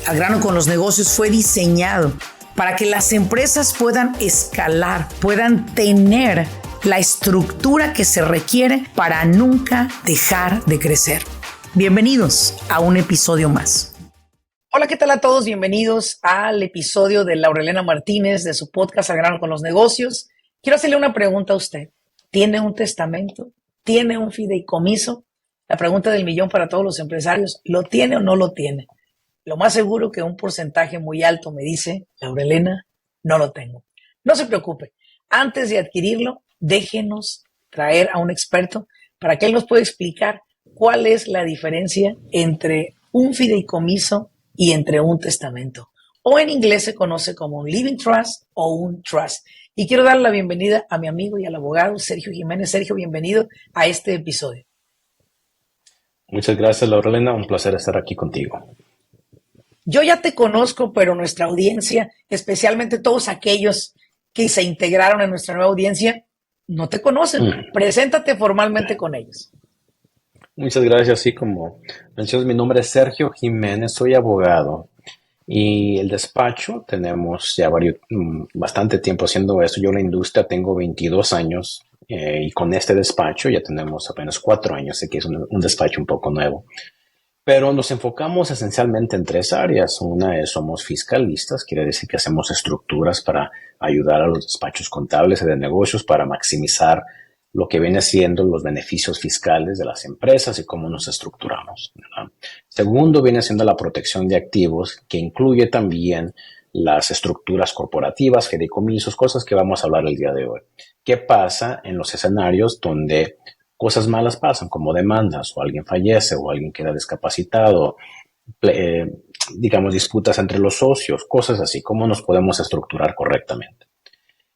Al Grano con los Negocios fue diseñado para que las empresas puedan escalar, puedan tener la estructura que se requiere para nunca dejar de crecer. Bienvenidos a un episodio más. Hola, ¿qué tal a todos? Bienvenidos al episodio de Laurelena Martínez de su podcast Al Grano con los Negocios. Quiero hacerle una pregunta a usted. ¿Tiene un testamento? ¿Tiene un fideicomiso? La pregunta del millón para todos los empresarios, ¿lo tiene o no lo tiene? Lo más seguro que un porcentaje muy alto me dice, Laurelena, no lo tengo. No se preocupe, antes de adquirirlo, déjenos traer a un experto para que él nos pueda explicar cuál es la diferencia entre un fideicomiso y entre un testamento. O en inglés se conoce como un living trust o un trust. Y quiero darle la bienvenida a mi amigo y al abogado Sergio Jiménez. Sergio, bienvenido a este episodio. Muchas gracias, Laurelena. Un placer estar aquí contigo. Yo ya te conozco, pero nuestra audiencia, especialmente todos aquellos que se integraron en nuestra nueva audiencia, no te conocen. Preséntate formalmente con ellos. Muchas gracias. Sí, como mencionas, mi nombre es Sergio Jiménez, soy abogado. Y el despacho, tenemos ya bastante tiempo haciendo eso. Yo en la industria tengo 22 años y con este despacho ya tenemos apenas 4 años. Sé que es un despacho un poco nuevo. Pero nos enfocamos esencialmente en 3 áreas. Una es somos fiscalistas, quiere decir que hacemos estructuras para ayudar a los despachos contables y de negocios para maximizar lo que viene siendo los beneficios fiscales de las empresas y cómo nos estructuramos, ¿verdad? Segundo, viene siendo la protección de activos, que incluye también las estructuras corporativas, fideicomisos, cosas que vamos a hablar el día de hoy. ¿Qué pasa en los escenarios donde cosas malas pasan, como demandas, o alguien fallece, o alguien queda discapacitado, digamos, disputas entre los socios, cosas así? ¿Cómo nos podemos estructurar correctamente?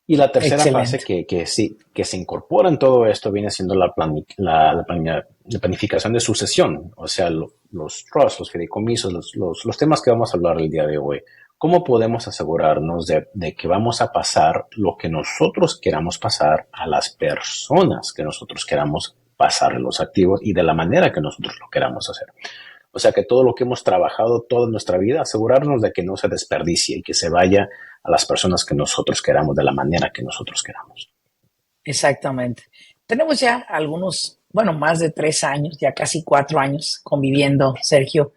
Y la tercera fase que se incorpora en todo esto viene siendo la planificación de sucesión, o sea, los trusts, los fideicomisos, los temas que vamos a hablar el día de hoy. ¿Cómo podemos asegurarnos de que vamos a pasar lo que nosotros queramos pasar a las personas que nosotros queramos pasar en los activos y de la manera que nosotros lo queramos hacer? O sea, que todo lo que hemos trabajado toda nuestra vida, asegurarnos de que no se desperdicie y que se vaya a las personas que nosotros queramos, de la manera que nosotros queramos. Exactamente. Tenemos ya algunos, más de 3 años, ya casi 4 años conviviendo, Sergio,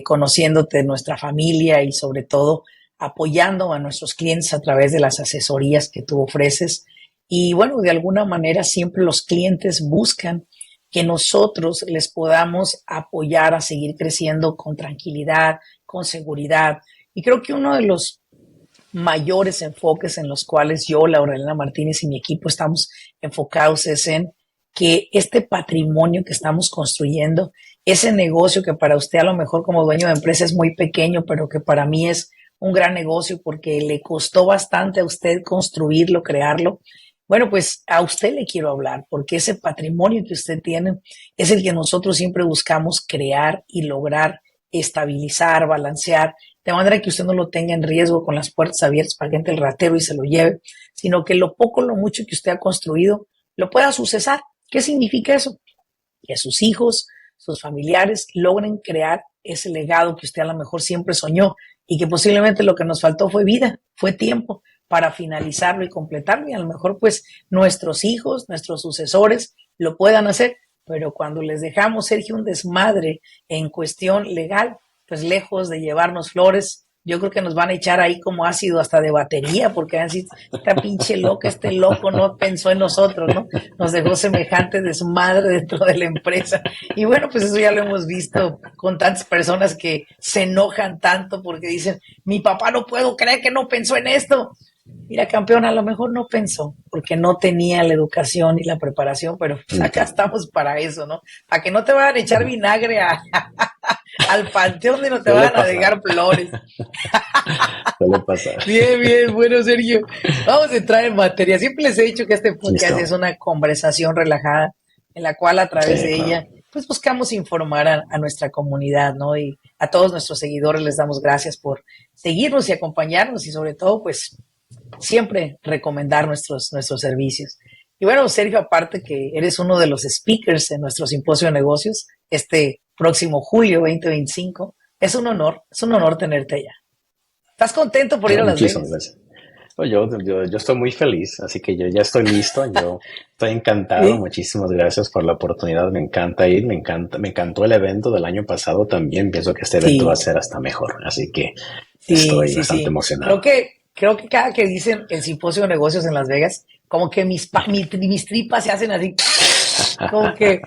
conociéndote, nuestra familia y sobre todo apoyando a nuestros clientes a través de las asesorías que tú ofreces. Y bueno, de alguna manera siempre los clientes buscan que nosotros les podamos apoyar a seguir creciendo con tranquilidad, con seguridad. Y creo que uno de los mayores enfoques en los cuales yo, Laurelena Martínez y mi equipo estamos enfocados es en que este patrimonio que estamos construyendo, ese negocio que para usted a lo mejor como dueño de empresa es muy pequeño, pero que para mí es un gran negocio porque le costó bastante a usted construirlo, crearlo. Bueno, pues a usted le quiero hablar porque ese patrimonio que usted tiene es el que nosotros siempre buscamos crear y lograr estabilizar, balancear, de manera que usted no lo tenga en riesgo con las puertas abiertas para que entre el ratero y se lo lleve, sino que lo poco, lo mucho que usted ha construido lo pueda sucesar. ¿Qué significa eso? Que sus hijos, sus familiares logren crear ese legado que usted a lo mejor siempre soñó y que posiblemente lo que nos faltó fue vida, fue tiempo para finalizarlo y completarlo, y a lo mejor pues nuestros hijos, nuestros sucesores lo puedan hacer, pero cuando les dejamos, Sergio, un desmadre en cuestión legal, pues lejos de llevarnos flores, yo creo que nos van a echar ahí como ácido hasta de batería, porque van a decir, esta pinche loca, este loco no pensó en nosotros, ¿no? Nos dejó semejante desmadre dentro de la empresa. Y bueno, pues eso ya lo hemos visto con tantas personas que se enojan tanto porque dicen, mi papá no puedo creer que no pensó en esto. Mira, campeón, a lo mejor no pensó porque no tenía la educación y la preparación, pero pues acá estamos para eso, ¿no? Para que no te vayan a echar vinagre al panteón y no te van a dejar flores. Suele pasar. Bien, bueno, Sergio, vamos a entrar en materia. Siempre les he dicho que este podcast es una conversación relajada en la cual a través de ella pues buscamos informar a nuestra comunidad, ¿no? Y a todos nuestros seguidores les damos gracias por seguirnos y acompañarnos y sobre todo pues siempre recomendar nuestros servicios. Y bueno, Sergio, aparte que eres uno de los speakers en nuestro simposio de negocios, este próximo julio 2025, es un honor tenerte allá. ¿Estás contento por ir a Las Muchísimas Vegas? gracias. Pues yo estoy muy feliz, así que yo ya estoy listo, yo estoy encantado, Sí, muchísimas gracias por la oportunidad, me encanta ir, me encantó el evento del año pasado también, pienso que este evento va a sí, ser hasta mejor, así que sí, estoy sí, bastante sí. emocionado. Creo que cada que dicen el simposio de negocios en Las Vegas, como que mis tripas se hacen así. Como que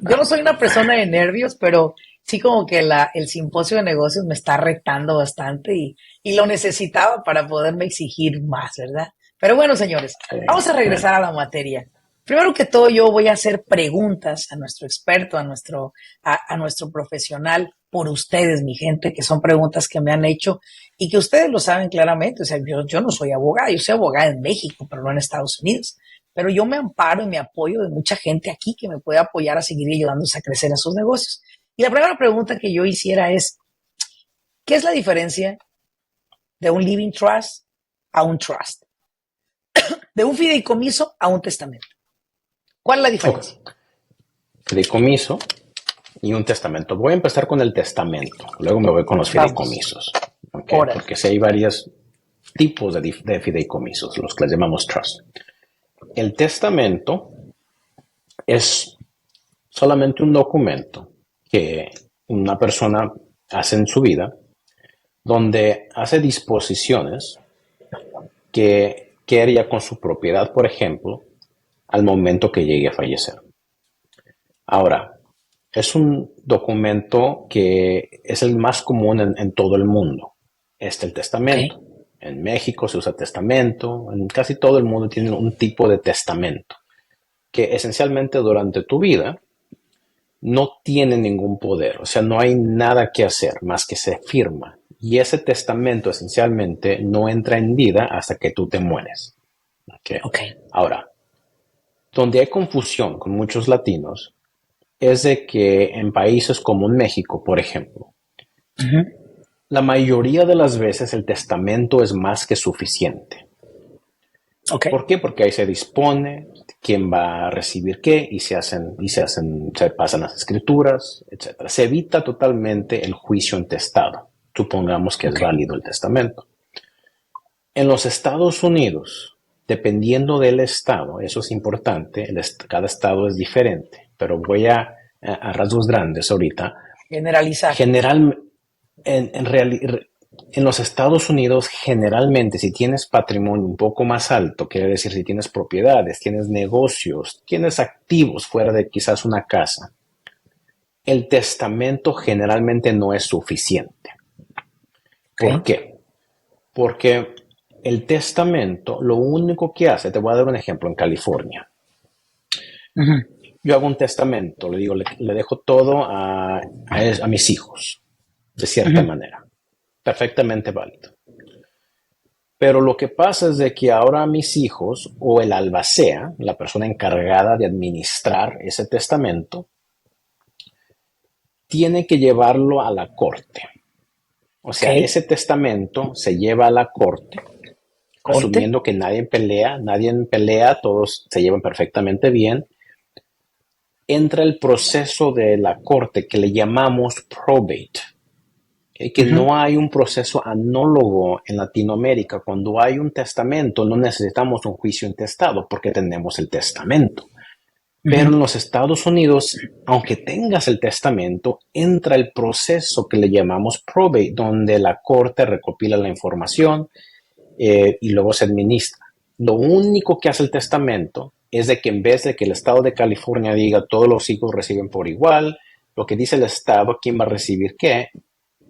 yo no soy una persona de nervios, pero sí como que el simposio de negocios me está retando bastante y lo necesitaba para poderme exigir más, ¿verdad? Pero bueno, señores, vamos a Bueno, regresar a la materia. Primero que todo, yo voy a hacer preguntas a nuestro experto, a nuestro profesional, por ustedes, mi gente, que son preguntas que me han hecho y que ustedes lo saben claramente. O sea, yo no soy abogada, yo soy abogada en México, pero no en Estados Unidos. Pero yo me amparo y me apoyo de mucha gente aquí que me puede apoyar a seguir ayudándose a crecer en sus negocios. Y la primera pregunta que yo hiciera es, ¿qué es la diferencia de un living trust a un trust? De un fideicomiso a un testamento. ¿Cuál es la ok, diferencia? fideicomiso y un testamento. Voy a empezar con el testamento, luego me voy con los Vamos, fideicomisos, ok, órale. porque si hay varios tipos de fideicomisos, los que les llamamos trust. El testamento es solamente un documento que una persona hace en su vida donde hace disposiciones que haría con su propiedad, por ejemplo, al momento que llegue a fallecer. Ahora, es un documento que es el más común en todo el mundo. El Ok, testamento. En México se usa testamento, en casi todo el mundo tienen un tipo de testamento, que esencialmente durante tu vida no tiene ningún poder, o sea, no hay nada que hacer más que se firma. Y ese testamento esencialmente no entra en vida hasta que tú te mueres. ¿Okay? ok. Ahora, donde hay confusión con muchos latinos es de que en países como en México, por ejemplo, Ujú, la mayoría de las veces el testamento es más que suficiente. ok, ¿Por qué? Porque ahí se dispone quién va a recibir qué se pasan las escrituras, etcétera. Se evita totalmente el juicio intestado. Supongamos que es ok. válido el testamento. En los Estados Unidos, dependiendo del estado, eso es importante, cada estado es diferente, pero voy a rasgos grandes ahorita. Generalizar. General, en, reali- en los Estados Unidos, generalmente, si tienes patrimonio un poco más alto, quiere decir si tienes propiedades, tienes negocios, tienes activos fuera de quizás una casa, el testamento generalmente no es suficiente. ¿Por Ok. qué? Porque el testamento, lo único que hace, te voy a dar un ejemplo en California. Ujú, Yo hago un testamento, le digo, le dejo todo a mis hijos, de cierta ujú, manera. Perfectamente válido. Pero lo que pasa es de que ahora mis hijos o el albacea, la persona encargada de administrar ese testamento, tiene que llevarlo a la corte. O ok. sea, ese testamento se lleva a la corte, Corte. asumiendo que nadie pelea, todos se llevan perfectamente bien. Entra el proceso de la corte que le llamamos probate. Que Ujú, no hay un proceso anólogo en Latinoamérica. Cuando hay un testamento, no necesitamos un juicio intestado porque tenemos el testamento. Pero ujú, en los Estados Unidos, aunque tengas el testamento, entra el proceso que le llamamos probate, donde la corte recopila la información y luego se administra. Lo único que hace el testamento es de que en vez de que el Estado de California diga todos los hijos reciben por igual, lo que dice el Estado, quién va a recibir qué,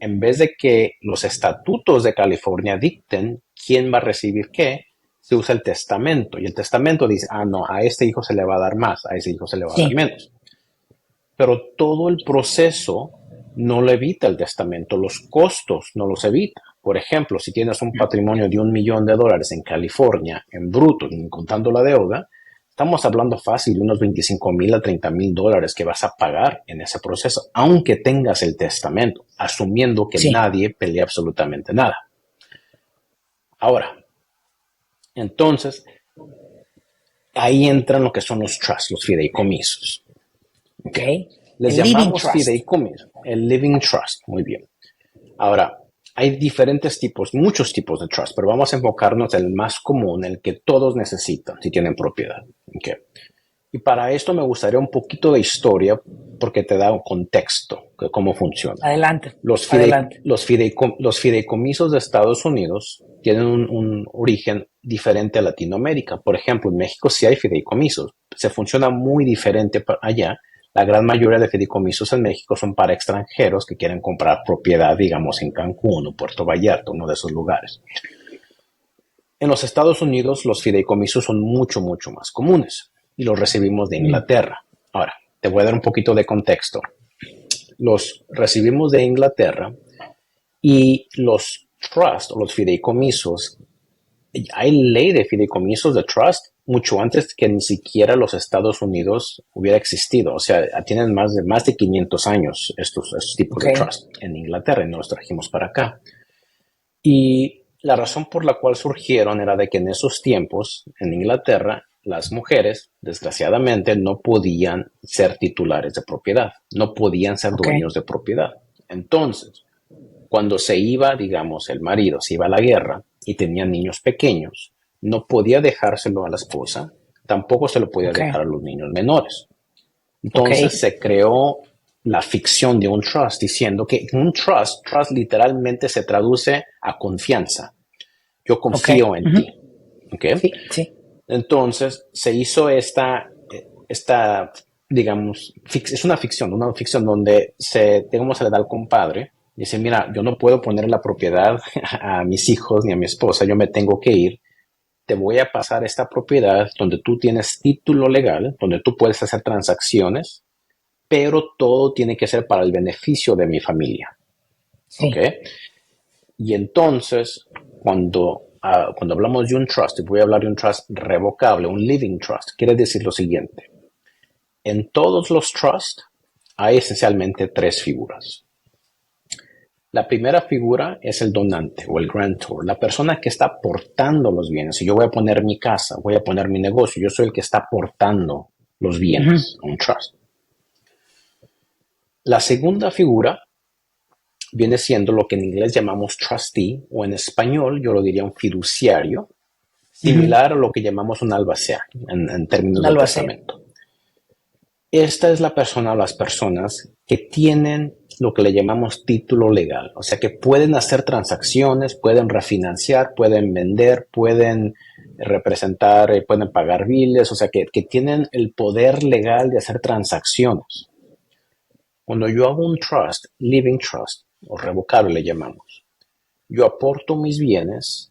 en vez de que los estatutos de California dicten quién va a recibir qué, se usa el testamento. Y el testamento dice, ah, no, a este hijo se le va a dar más, a ese hijo se le va a dar sí. menos. Pero todo el proceso no lo evita el testamento, los costos no los evita. Por ejemplo, si tienes un patrimonio de $1 millón en California, en bruto, contando la deuda, estamos hablando fácil de unos 25,000 a 30,000 dólares que vas a pagar en ese proceso, aunque tengas el testamento, asumiendo que Sí. nadie pelea absolutamente nada. Ahora, entonces, ahí entran lo que son los trusts, los fideicomisos. Ok. Okay. Les El Living llamamos Trust. fideicomiso, el living trust. Muy bien. Ahora, hay diferentes tipos, muchos tipos de trust, pero vamos a enfocarnos en el más común, el que todos necesitan si tienen propiedad. Okay. Y para esto me gustaría un poquito de historia porque te da un contexto de cómo funciona. Adelante, Los, adelante. los fideicomisos de Estados Unidos tienen un origen diferente a Latinoamérica. Por ejemplo, en México sí hay fideicomisos. Se funciona muy diferente allá. La gran mayoría de fideicomisos en México son para extranjeros que quieren comprar propiedad, digamos, en Cancún o Puerto Vallarta, uno de esos lugares. En los Estados Unidos los fideicomisos son mucho, mucho más comunes y los recibimos de Mm, Inglaterra. Ahora, te voy a dar un poquito de contexto. Los recibimos de Inglaterra y los trusts o los fideicomisos, hay ley de fideicomisos de trust mucho antes que ni siquiera los Estados Unidos hubiera existido. O sea, tienen más de 500 años estos tipos ok, de trust en Inglaterra y nos los trajimos para acá. Y la razón por la cual surgieron era de que en esos tiempos, en Inglaterra, las mujeres, desgraciadamente, no podían ser titulares de propiedad, no podían ser ok, dueños de propiedad. Entonces, cuando se iba, digamos, el marido se iba a la guerra y tenía niños pequeños, no podía dejárselo a la esposa, tampoco se lo podía ok, dejar a los niños menores. ok. Entonces se creó la ficción de un trust, diciendo que un trust literalmente se traduce a confianza. Yo Ok. confío en Ujú. ti. ¿Okay? Sí, sí. Entonces se hizo esta, digamos, es una ficción donde digamos, se le da al compadre, dice, mira, yo no puedo poner la propiedad a mis hijos ni a mi esposa, yo me tengo que ir, te voy a pasar esta propiedad donde tú tienes título legal, donde tú puedes hacer transacciones, pero todo tiene que ser para el beneficio de mi familia. ¿Ok? Sí. Y entonces, cuando hablamos de un trust, y voy a hablar de un trust revocable, un living trust, quiere decir lo siguiente. En todos los trusts hay esencialmente tres figuras. La primera figura es el donante o el grantor, la persona que está aportando los bienes. Si yo voy a poner mi casa, voy a poner mi negocio, yo soy el que está aportando los Ujú. bienes a un trust. La segunda figura viene siendo lo que en inglés llamamos trustee, o en español yo lo diría un fiduciario, Ujú. similar a lo que llamamos un albacea en términos Un del albacea. testamento. Esta es la persona o las personas que tienen lo que le llamamos título legal, o sea que pueden hacer transacciones, pueden refinanciar, pueden vender, pueden representar, pueden pagar biles, o sea que tienen el poder legal de hacer transacciones. Cuando yo hago un trust, living trust, o revocable le llamamos, yo aporto mis bienes,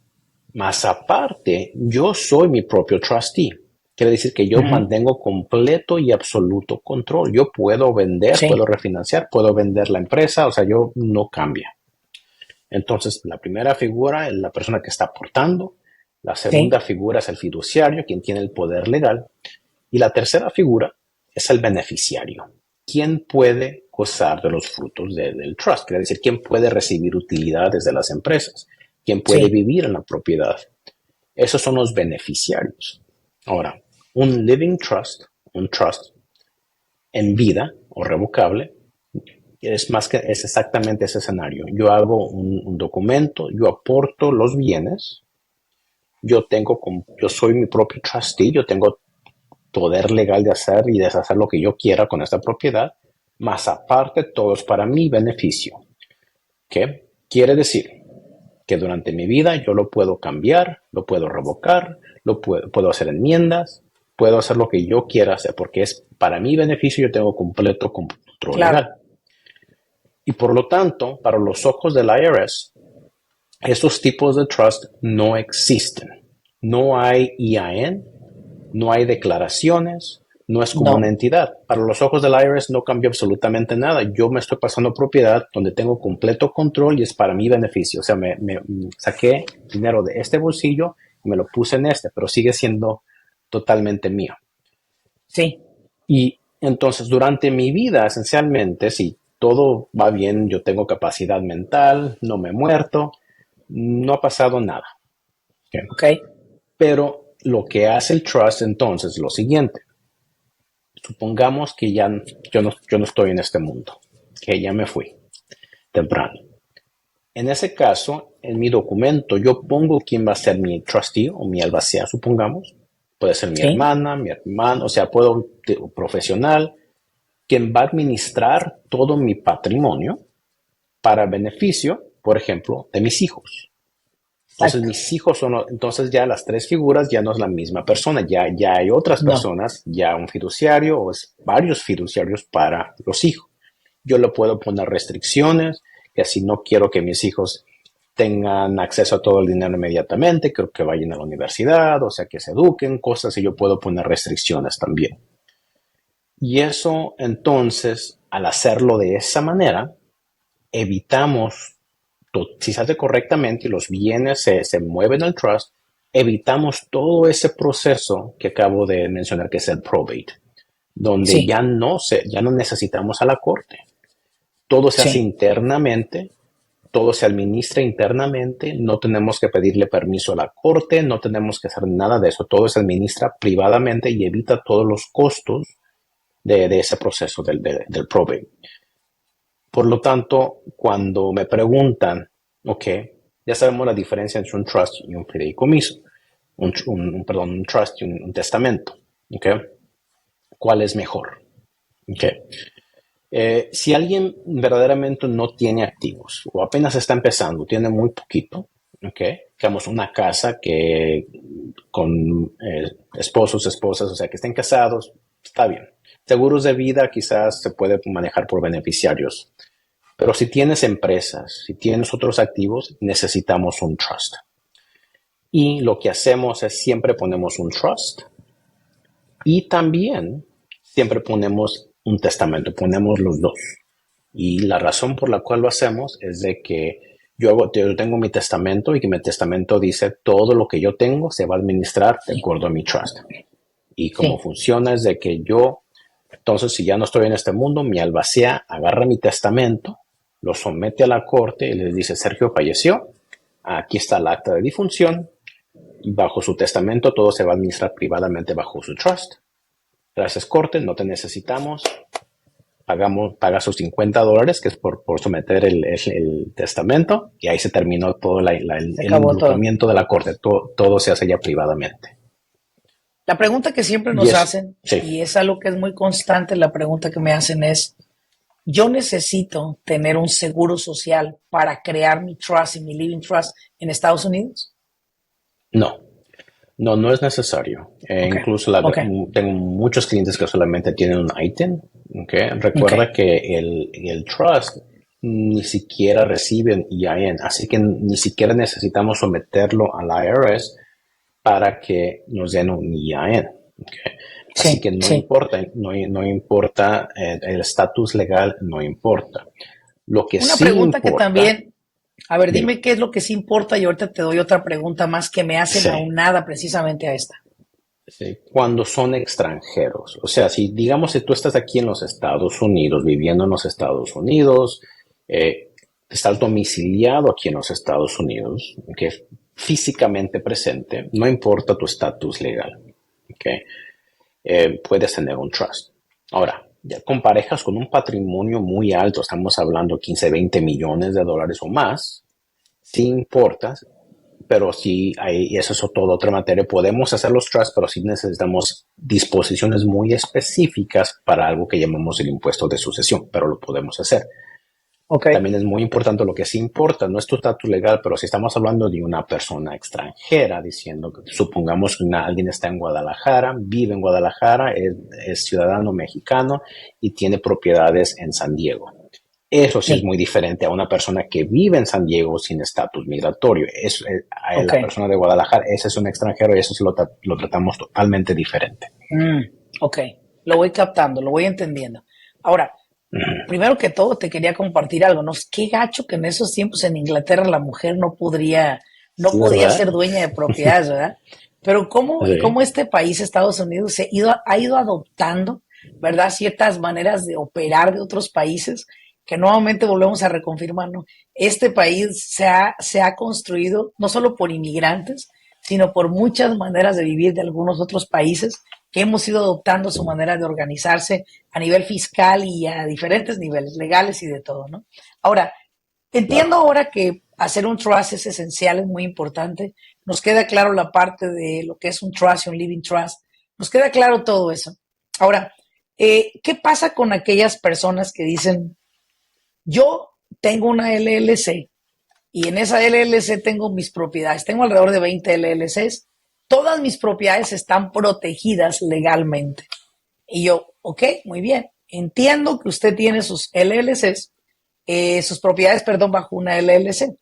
más aparte, yo soy mi propio trustee. Quiere decir que yo Ujú. mantengo completo y absoluto control. Yo puedo vender, Sí, puedo refinanciar, puedo vender la empresa, o sea, yo no cambia. Entonces, la primera figura es la persona que está aportando, la segunda sí. figura es el fiduciario, quien tiene el poder legal, y la tercera figura es el beneficiario. ¿Quién puede gozar de los frutos del trust? Quiere decir, ¿quién puede recibir utilidades de las empresas? ¿Quién puede Sí. vivir en la propiedad? Esos son los beneficiarios. Ahora, un living trust, un trust en vida o revocable, es exactamente ese escenario. Yo hago un documento, yo aporto los bienes, yo soy mi propio trustee, yo tengo poder legal de hacer y deshacer lo que yo quiera con esta propiedad, más aparte todo es para mi beneficio. ¿Qué quiere decir? Que durante mi vida yo lo puedo cambiar, lo puedo revocar, puedo hacer enmiendas, puedo hacer lo que yo quiera hacer, porque es para mi beneficio, yo tengo completo control Claro. legal. Y por lo tanto, para los ojos del IRS, estos tipos de trust no existen. No hay EIN, no hay declaraciones, no es como una No. entidad. Para los ojos del IRS no cambia absolutamente nada. Yo me estoy pasando propiedad donde tengo completo control y es para mi beneficio. O sea, me saqué dinero de este bolsillo y me lo puse en este, pero sigue siendo totalmente mío. Sí. Y entonces, durante mi vida, esencialmente, si todo va bien, yo tengo capacidad mental, no me he muerto, no ha pasado nada. ¿Okay? Ok. Pero lo que hace el trust entonces es lo siguiente. Supongamos que yo no estoy en este mundo, que ya me fui temprano. En ese caso, en mi documento, yo pongo quién va a ser mi trustee o mi albacea, supongamos. Puede ser mi Sí, hermana, mi hermano, o sea, puedo, profesional, quien va a administrar todo mi patrimonio para beneficio, por ejemplo, de mis hijos. Entonces, exacto. mis hijos son, entonces ya las tres figuras ya no es la misma persona, ya hay otras No, personas, ya un fiduciario o es varios fiduciarios para los hijos. Yo le puedo poner restricciones, que si no quiero que mis hijos tengan acceso a todo el dinero inmediatamente, creo que vayan a la universidad, o sea, que se eduquen, cosas, y yo puedo poner restricciones también. Y eso, entonces, al hacerlo de esa manera, evitamos, si se hace correctamente y los bienes se mueven al trust, evitamos todo ese proceso que acabo de mencionar, que es el probate, donde sí, ya no necesitamos a la corte. Todo se hace sí. internamente, todo se administra internamente, no tenemos que pedirle permiso a la corte, no tenemos que hacer nada de eso, todo se administra privadamente y evita todos los costos de ese proceso del probate. Por lo tanto, cuando me preguntan, ok, ya sabemos la diferencia entre un trust y un fideicomiso, perdón, un trust y un testamento, ok, ¿cuál es mejor? Ok. Si alguien verdaderamente no tiene activos o apenas está empezando, tiene muy poquito, ¿ok? Digamos una casa que con esposos, esposas, o sea, que estén casados, está bien. Seguros de vida quizás se puede manejar por beneficiarios, pero si tienes empresas, si tienes otros activos, necesitamos un trust. Y lo que hacemos es siempre ponemos un trust y también siempre ponemos un testamento, ponemos los dos. Y la razón por la cual lo hacemos es de que yo tengo mi testamento y que mi testamento dice todo lo que yo tengo se va a administrar de Sí, acuerdo a mi trust. Y cómo sí. funciona es de que yo, entonces si ya no estoy en este mundo, mi albacea agarra mi testamento, lo somete a la corte y les dice, Sergio falleció, aquí está el acta de difunción, bajo su testamento todo se va a administrar privadamente bajo su trust. Gracias corte, no te necesitamos, paga sus $50, que es por someter el testamento, y ahí se terminó todo Se el acabó todo. involucramiento de la corte. Todo se hace ya privadamente. La pregunta que siempre Y nos es, hacen, sí, y es algo que es muy constante, la pregunta que me hacen es, yo necesito tener un seguro social para crear mi trust y mi living trust en Estados Unidos. no, no es necesario. Ok, Incluso ok, tengo muchos clientes que solamente tienen un ITIN. ¿Okay? ok. Recuerda que el trust ni siquiera reciben EIN, así que ni siquiera necesitamos someterlo al IRS para que nos den un EIN. ¿Okay? Así que Sí, no sí. importa, no importa, el estatus legal no importa. Lo que Una sí pregunta que importa, también, a ver, dime, dime qué es lo que sí importa y ahorita te doy otra pregunta más que me hacen sí, aunada precisamente a esta. sí, cuando son extranjeros, o sea, si digamos si tú estás aquí en los Estados Unidos, viviendo en los Estados Unidos, estás domiciliado aquí en los Estados Unidos, que es físicamente presente, no importa tu estatus legal, ¿ok? Puedes tener un trust. Ahora, ya con parejas con un patrimonio muy alto, estamos hablando 15, 20 millones de dólares o más, sí importa, pero sí hay, y eso es toda otra materia, podemos hacer los trusts, pero sí necesitamos disposiciones muy específicas para algo que llamamos el impuesto de sucesión, pero lo podemos hacer. Ok, También es muy importante lo que sí importa, no es tu estatus legal, pero si estamos hablando de una persona extranjera, diciendo que supongamos que alguien está en Guadalajara, vive en Guadalajara, es ciudadano mexicano y tiene propiedades en San Diego. Eso sí es sí, muy diferente a una persona que vive en San Diego sin estatus migratorio. A ok. la persona de Guadalajara, ese es un extranjero y eso sí lo tratamos totalmente diferente. Mm, ok, lo voy captando, lo voy entendiendo. Ahora, primero que todo te quería compartir algo, ¿no? Qué gacho que en esos tiempos en Inglaterra la mujer no Sí, podía ¿verdad? ser dueña de propiedades, ¿verdad? Pero cómo Sí. este país, Estados Unidos, ha ido adoptando, ¿verdad? Ciertas maneras de operar de otros países que nuevamente volvemos a reconfirmar, ¿no? Este país se ha construido no solo por inmigrantes, sino por muchas maneras de vivir de algunos otros países que hemos ido adoptando su manera de organizarse a nivel fiscal y a diferentes niveles legales y de todo, ¿no? Ahora, entiendo Claro. ahora que hacer un trust es esencial, es muy importante. Nos queda claro la parte de lo que es un trust y un living trust. Nos queda claro todo eso. Ahora, ¿qué pasa con aquellas personas que dicen, yo tengo una LLC y en esa LLC tengo mis propiedades, tengo alrededor de 20 LLCs, todas mis propiedades están protegidas legalmente? Y yo, ok, muy bien, entiendo que usted tiene sus LLCs, sus propiedades, perdón, bajo una LLC,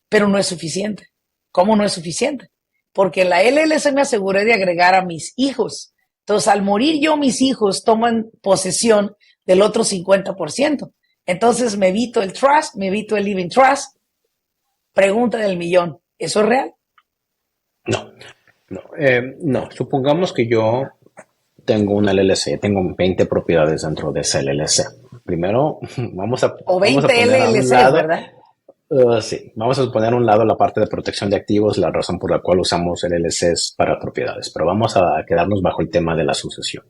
pero no es suficiente. ¿Cómo no es suficiente? Porque en la LLC me aseguré de agregar a mis hijos. Entonces, al morir yo, mis hijos toman posesión del otro 50%. Entonces, me evito el trust, me evito el living trust. Pregunta del millón, ¿eso es real? No, no, no. Supongamos que yo tengo una LLC, tengo 20 propiedades dentro de esa LLC. Primero, O vamos a 20 poner a un LLCs, lado, ¿verdad? sí, vamos a poner a un lado la parte de protección de activos, la razón por la cual usamos LLCs para propiedades, pero vamos a quedarnos bajo el tema de la sucesión.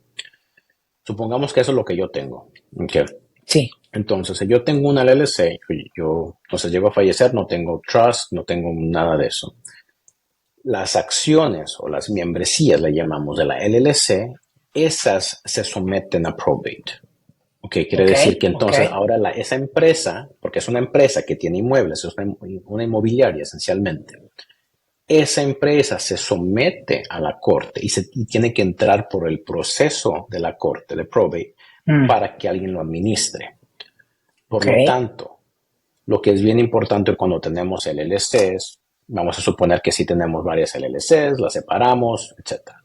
Supongamos que eso es lo que yo tengo. Okay. Sí. Entonces, si yo tengo una LLC, entonces llego a fallecer, no tengo trust, no tengo nada de eso. Las acciones o las membresías, le llamamos, de la LLC, esas se someten a probate. Okay, quiere Ok, decir que ok. entonces ahora esa empresa, porque es una empresa que tiene inmuebles, es una inmobiliaria esencialmente, esa empresa se somete a la corte y tiene que entrar por el proceso de la corte de probate Mm, para que alguien lo administre. Por ok. lo tanto, lo que es bien importante cuando tenemos LLCs, vamos a suponer que sí tenemos varias LLCs, las separamos, etcétera,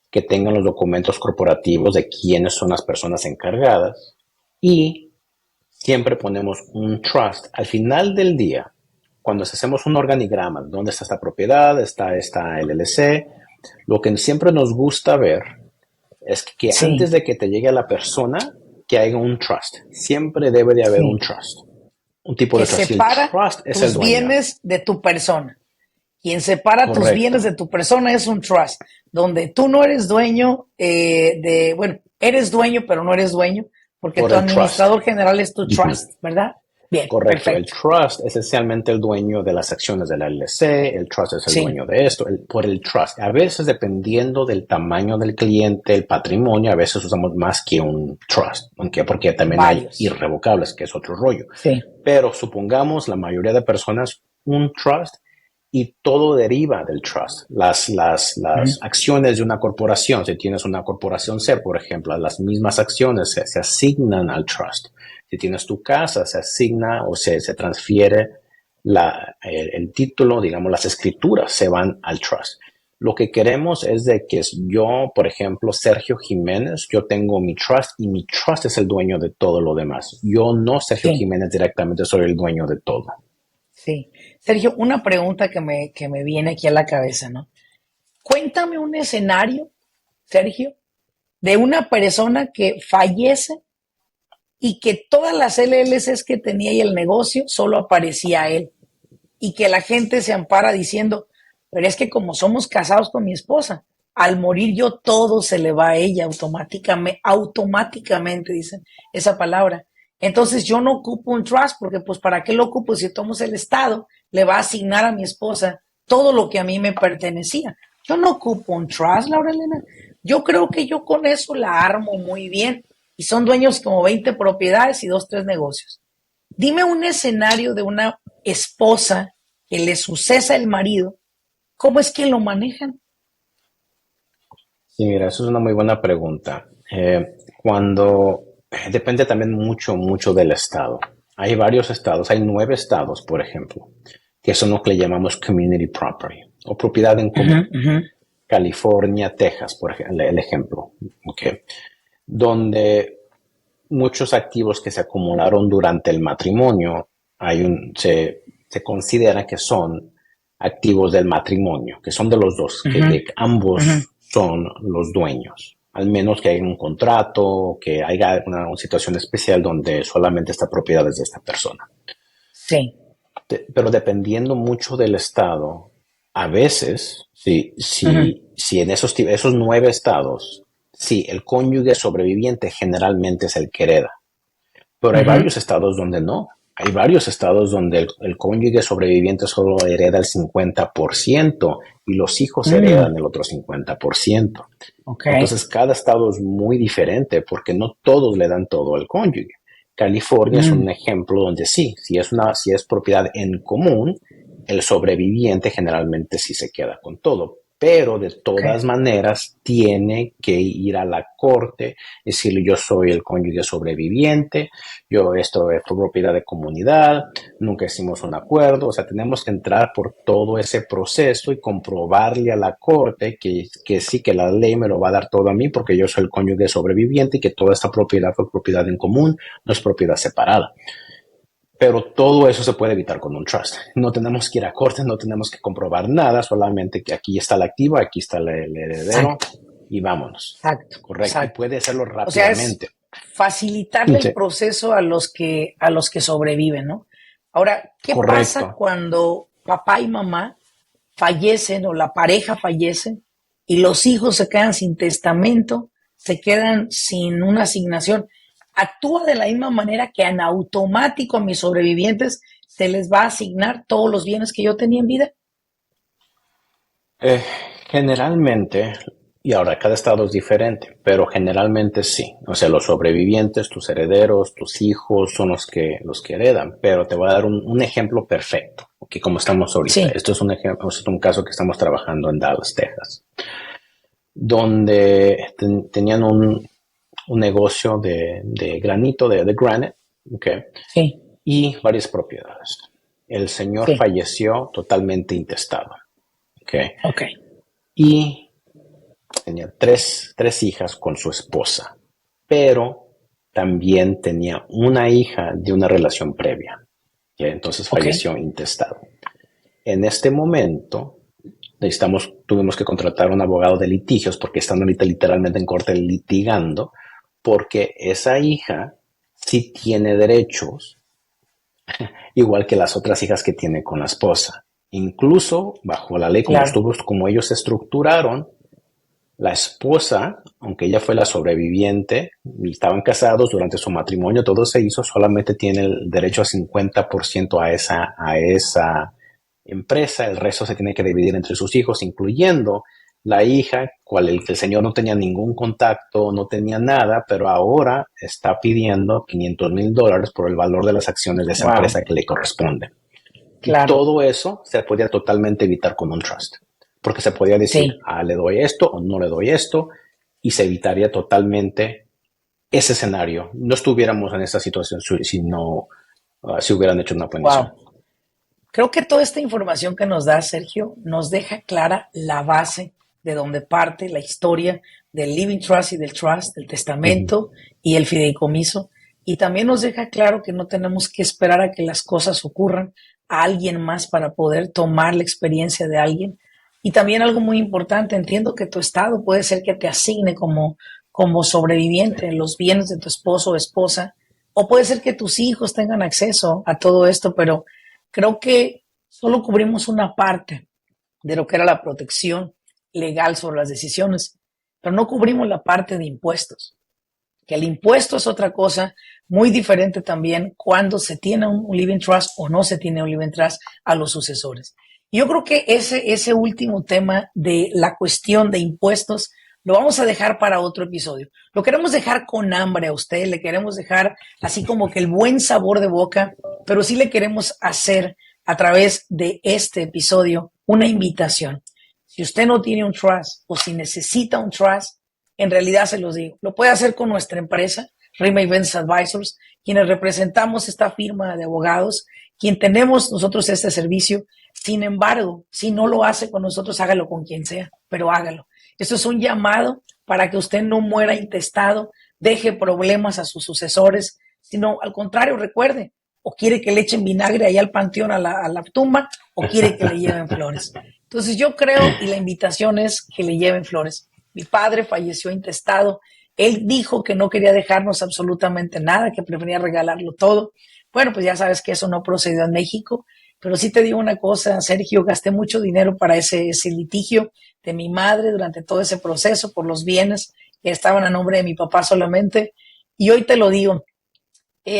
que tengan los documentos corporativos de quiénes son las personas encargadas y siempre ponemos un trust. Al final del día, cuando hacemos un organigrama, dónde está esta propiedad, está esta LLC, lo que siempre nos gusta ver es que Sí, antes de que te llegue a la persona, que haya un trust. Siempre debe de haber un sí. trust. Un tipo Que de trust. Y el separa trust es el tus dueño. bienes de tu persona. Quien separa tus bienes Correcto. de tu persona es un trust, donde tú no eres dueño bueno, eres dueño, pero no eres dueño, porque Por tu el trust. administrador general es tu Ujú. trust, ¿verdad? Bien, Correcto. El perfecto. trust es esencialmente el dueño de las acciones de la LLC, el trust es el Sí, dueño de esto, por el trust. A veces, dependiendo del tamaño del cliente, el patrimonio, a veces usamos más que un trust, aunque porque también hay varios. irrevocables, que es otro rollo. Sí. Pero supongamos la mayoría de personas un trust y todo deriva del trust. Las Ujú. acciones de una corporación, si tienes una corporación C, por ejemplo, las mismas acciones se asignan al trust. Si tienes tu casa, se asigna o se transfiere el título, digamos, las escrituras se van al trust. Lo que queremos es de que yo, por ejemplo, Sergio Jiménez, yo tengo mi trust y mi trust es el dueño de todo lo demás. Yo no, Sergio Sí, Jiménez, directamente soy el dueño de todo. sí. Sergio, una pregunta que me viene aquí a la cabeza, ¿no? Cuéntame un escenario, Sergio, de una persona que fallece y que todas las LLCs que tenía y el negocio solo aparecía a él y que la gente se ampara diciendo, pero es que como somos casados con mi esposa, al morir yo todo se le va a ella automáticamente, automáticamente dicen esa palabra. Entonces yo no ocupo un trust porque pues para qué lo ocupo si tomamos el Estado le va a asignar a mi esposa todo lo que a mí me pertenecía. Yo no ocupo un trust, Laura Elena. Yo creo que yo con eso la armo muy bien y son dueños como 20 propiedades y dos, tres negocios. Dime un escenario de una esposa que le sucesa el marido, ¿cómo es que lo manejan? Sí, mira, eso es una muy buena pregunta. Cuando depende también mucho, mucho del estado. Hay varios estados, hay 9 estados, por ejemplo, que son lo que le llamamos community property o propiedad en Uh -huh, común. uh -huh. California, Texas, por ejemplo, el ejemplo, okay, donde muchos activos que se acumularon durante el matrimonio se considera que son activos del matrimonio, que son de los dos, Uh -huh, que uh -huh. ambos son los dueños, al menos que haya un contrato, que haya una situación especial donde solamente esta propiedad es de esta persona. Sí. Pero dependiendo mucho del estado, a veces, Uh -huh. si en esos 9 estados sí, el cónyuge sobreviviente generalmente es el que hereda, pero hay Ujú. varios estados donde no. Hay varios estados donde el cónyuge sobreviviente solo hereda el 50% y los hijos Mm, heredan el otro 50%. ok. Entonces, cada estado es muy diferente porque no todos le dan todo al cónyuge. California es Mm, un ejemplo donde sí, si es propiedad en común, el sobreviviente generalmente sí se queda con todo, pero de ok. todas maneras tiene que ir a la corte, decirle yo soy el cónyuge sobreviviente, yo esto es propiedad de comunidad, nunca hicimos un acuerdo, o sea, tenemos que entrar por todo ese proceso y comprobarle a la corte que sí, que la ley me lo va a dar todo a mí porque yo soy el cónyuge sobreviviente y que toda esta propiedad fue propiedad en común, no es propiedad separada. Pero todo eso se puede evitar con un trust. No tenemos que ir a corte, no tenemos que comprobar nada, solamente que aquí está el activo, aquí está el heredero Exacto, y vámonos. exacto, Correcto. Y exacto. puede hacerlo O sea, es rápidamente. facilitarle el Sí, proceso a los que sobreviven, ¿no? Ahora, ¿qué pasa correcto. cuando papá y mamá fallecen o la pareja fallece y los hijos se quedan sin testamento, se quedan sin una asignación? ¿Actúa de la misma manera que en automático a mis sobrevivientes se les va a asignar todos los bienes que yo tenía en vida? Eh, generalmente, y ahora cada estado es diferente, pero generalmente sí. O sea, los sobrevivientes, tus herederos, tus hijos son los que heredan. Pero te voy a dar un ejemplo perfecto, que como estamos ahorita. Sí, Esto es un ejemplo, es un caso que estamos trabajando en Dallas, Texas, donde tenían un negocio de granito, de granite, okay, sí, y varias propiedades. El señor sí, falleció totalmente intestado. Okay, ok, y tenía tres hijas con su esposa, pero también tenía una hija de una relación previa, que entonces ok, falleció intestado. En este momento tuvimos que contratar a un abogado de litigios porque están ahorita literalmente en corte litigando, porque esa hija sí tiene derechos, igual que las otras hijas que tiene con la esposa. Incluso bajo la ley, claro, como ellos se estructuraron, la esposa, aunque ella fue la sobreviviente, y estaban casados durante su matrimonio, todo se hizo, solamente tiene el derecho a 50% a esa empresa, el resto se tiene que dividir entre sus hijos, incluyendo la hija, cual el señor no tenía ningún contacto, no tenía nada, pero ahora está pidiendo $500,000 por el valor de las acciones de esa wow, empresa que le corresponde. Y claro, todo eso se podía totalmente evitar con un trust, porque se podía decir, sí. le doy esto o no le doy esto, y se evitaría totalmente ese escenario. No estuviéramos en esa situación si no, si hubieran hecho una planeación. Wow. Creo que toda esta información que nos da Sergio nos deja clara la base de donde parte la historia del Living Trust y del Trust, del Uh -huh. testamento y el fideicomiso. Y también nos deja claro que no tenemos que esperar a que las cosas ocurran a alguien más para poder tomar la experiencia de alguien. Y también algo muy importante, entiendo que tu estado puede ser que te asigne como sobreviviente en los bienes de tu esposo o esposa, o puede ser que tus hijos tengan acceso a todo esto, pero creo que solo cubrimos una parte de lo que era la protección legal sobre las decisiones, pero no cubrimos la parte de impuestos, que el impuesto es otra cosa muy diferente también cuando se tiene un living trust o no se tiene un living trust a los sucesores. Y yo creo que ese último tema de la cuestión de impuestos lo vamos a dejar para otro episodio. Lo queremos dejar con hambre a usted, le queremos dejar así como que el buen sabor de boca, pero sí le queremos hacer a través de este episodio una invitación. Si usted no tiene un trust o si necesita un trust, en realidad se los digo, lo puede hacer con nuestra empresa, Rima Events Advisors, quienes representamos esta firma de abogados, quien tenemos nosotros este servicio. Sin embargo, si no lo hace con nosotros, hágalo con quien sea, pero hágalo. Esto es un llamado para que usted no muera intestado, deje problemas a sus sucesores, sino al contrario, recuerde, o quiere que le echen vinagre ahí al panteón, a la tumba, o quiere que le lleven flores. Entonces yo creo, y la invitación es que le lleven flores. Mi padre falleció intestado, él dijo que no quería dejarnos absolutamente nada, que prefería regalarlo todo. Bueno, pues ya sabes que eso no procedió en México, pero sí te digo una cosa, Sergio, gasté mucho dinero para ese litigio de mi madre durante todo ese proceso por los bienes estaban a nombre de mi papá solamente. Y hoy te lo digo,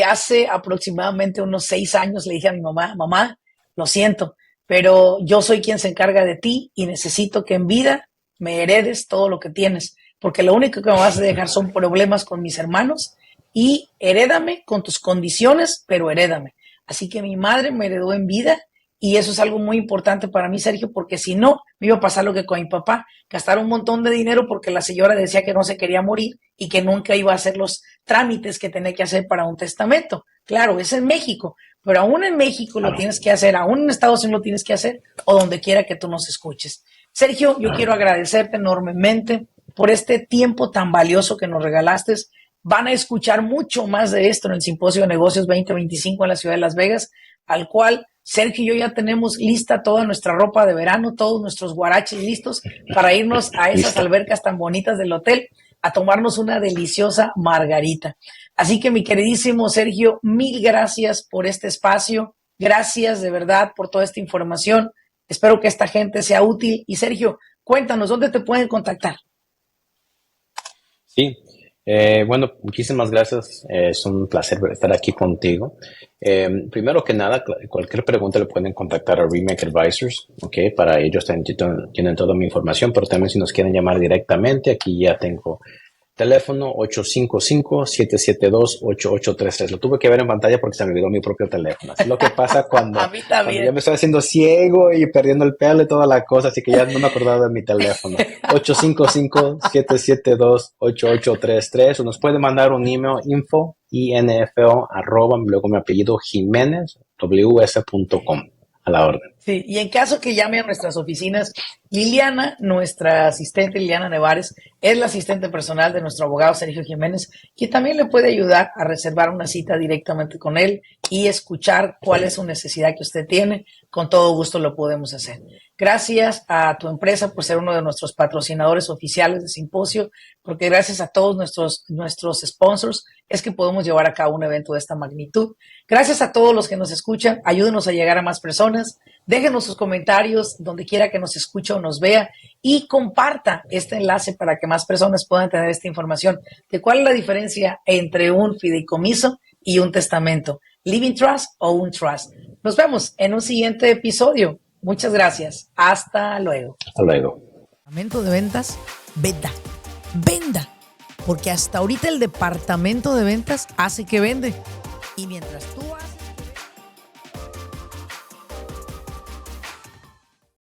hace aproximadamente unos 6 años le dije a mi mamá, mamá, lo siento, pero yo soy quien se encarga de ti y necesito que en vida me heredes todo lo que tienes, porque lo único que me vas a dejar son problemas con mis hermanos y herédame con tus condiciones, pero herédame. Así que mi madre me heredó en vida y eso es algo muy importante para mí, Sergio, porque si no, me iba a pasar lo que con mi papá, gastar un montón de dinero porque la señora decía que no se quería morir y que nunca iba a hacer los trámites que tenía que hacer para un testamento. Claro, es en México, pero aún en México lo Claro, tienes que hacer, aún en Estados Unidos lo tienes que hacer o donde quiera que tú nos escuches. Sergio, yo quiero agradecerte enormemente por este tiempo tan valioso que nos regalaste. Van a escuchar mucho más de esto en el Simposio de Negocios 2025 en la ciudad de Las Vegas, al cual Sergio y yo ya tenemos lista toda nuestra ropa de verano, todos nuestros guaraches listos para irnos a esas listo. albercas tan bonitas del hotel a tomarnos una deliciosa margarita. Así que mi queridísimo Sergio, mil gracias por este espacio, gracias de verdad por toda esta información. Espero que esta gente sea útil. Y Sergio, cuéntanos, ¿dónde te pueden contactar? Sí, bueno, muchísimas gracias. Es un placer estar aquí contigo. Primero que nada, cualquier pregunta le pueden contactar a Remake Advisors, ¿ok? Para ellos tienen toda mi información, pero también si nos quieren llamar directamente, aquí ya tengo teléfono 855-772-8833. Lo tuve que ver en pantalla porque se me olvidó mi propio teléfono. Así es lo que pasa A cuando, mí cuando ya también. me estoy haciendo ciego y perdiendo el pelo y toda la cosa, así que ya no me acordaba de mi teléfono. 855-772-8833 o nos puede mandar un email info, arroba, luego mi apellido Jiménez, ws.com. A la orden. Sí, y en caso que llame a nuestras oficinas, Liliana, nuestra asistente Liliana Nevares, es la asistente personal de nuestro abogado Sergio Jiménez, que también le puede ayudar a reservar una cita directamente con él y escuchar cuál es su necesidad que usted tiene. Con todo gusto lo podemos hacer. Gracias a tu empresa por ser uno de nuestros patrocinadores oficiales de Simposio, porque gracias a todos nuestros sponsors es que podemos llevar a cabo un evento de esta magnitud. Gracias a todos los que nos escuchan, ayúdenos a llegar a más personas, déjenos sus comentarios donde quiera que nos escuche o nos vea y comparta este enlace para que más personas puedan tener esta información de cuál es la diferencia entre un fideicomiso y un testamento, living trust o un trust. Nos vemos en un siguiente episodio. Muchas gracias. Hasta luego. Hasta luego. Departamento de ventas, venda, porque hasta ahorita el departamento de ventas hace que vende. Y mientras tú